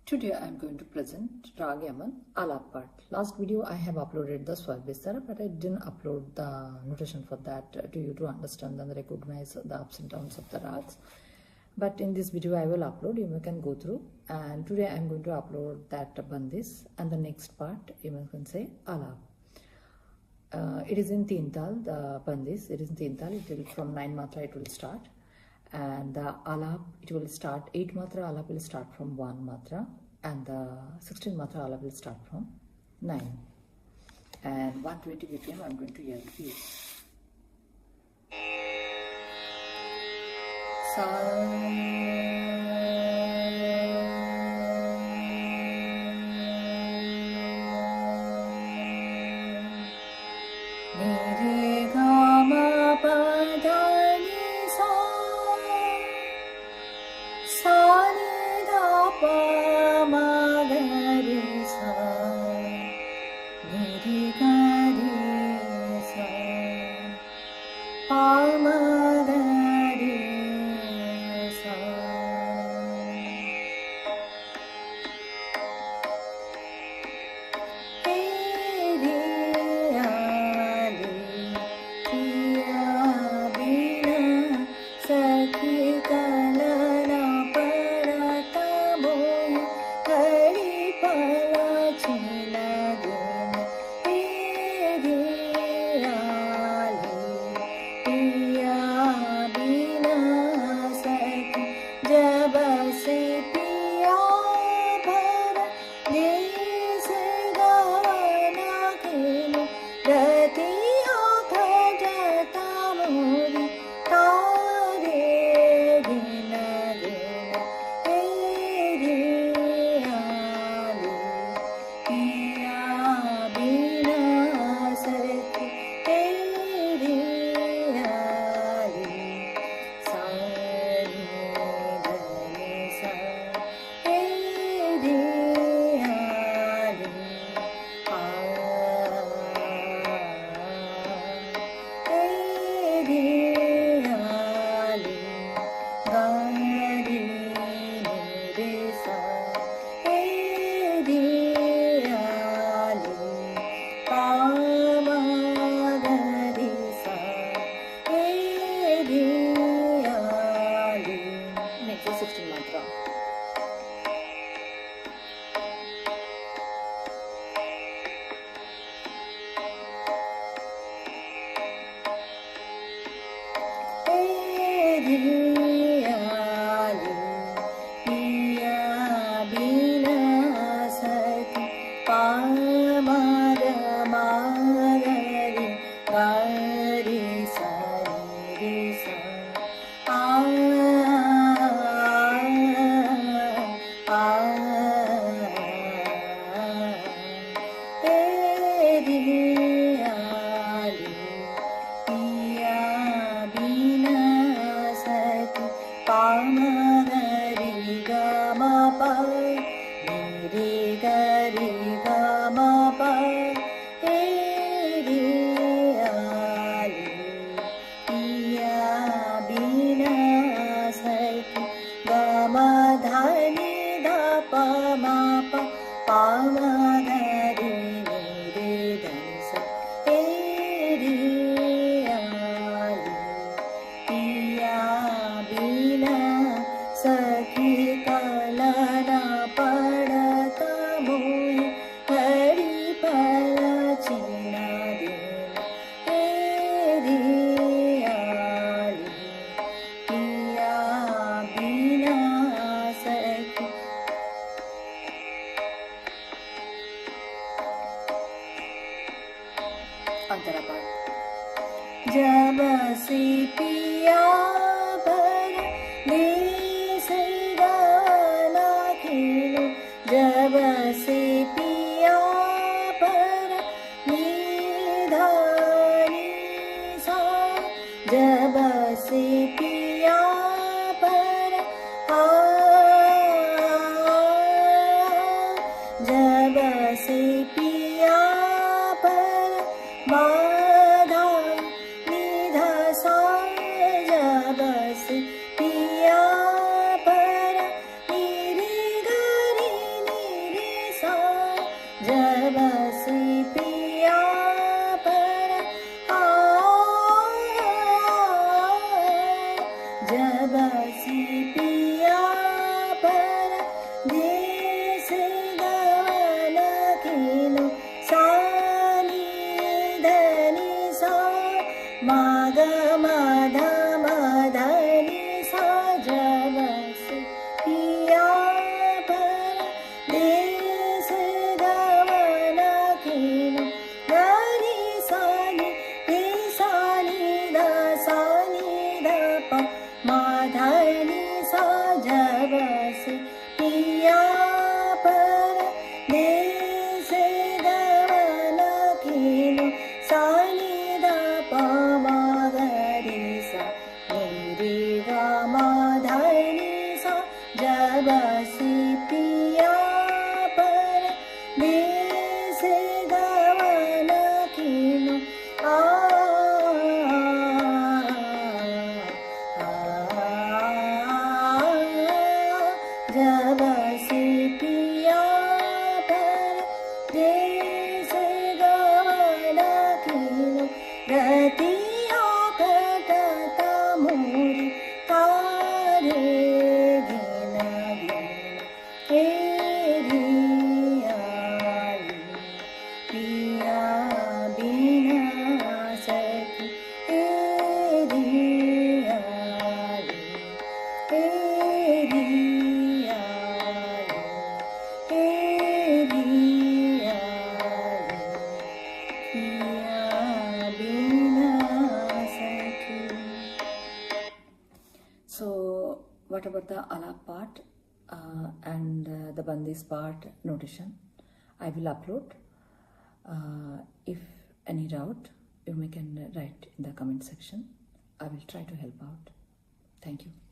Today I am going to present Rag Yaman Alap part. Last video I have uploaded the Swar Bistara, but I didn't upload the notation for that to you to understand and recognize the ups and downs of the rags. But in this video I will upload, you can go through, and today I am going to upload that bandis, and the next part you can say Alap. It is in Tintal, the bandis, it is in Tintal, it will from 9 matra it will start. And the alap, it will start 8 matra alap will start from 1 matra, and the 16 matra alap will start from 9, and 120 BPM I am going to use. जब से पिया भर दे सगाना खेलो, जब से पिया भर निधानी सा, जब से पिया भर जब से पिया भर बाधा निधा सा, जब से पिया भर निरे घरी देश गवन किनो सा नि धनि सा मा ग मा ध मा ध नि सा जब से पिया पर देश गवन किनो धनि सा नि ध सा नि ध प मा ध नि सा जब से पिया पर देश गवन किनो सा नि ध प मा ग रि सा नि रि ग मा ध नि सा जब से पिया पर देश गवन किनो जब से पिया पर देश गवन किनो रतिया कटता मोरी तारे गिन गिन तेरी आई पिया बिना सखी तेरी आई तेरी So, what about the alap part and the bandis part notation? I will upload. If any doubt, you may can write in the comment section. I will try to help out. Thank you.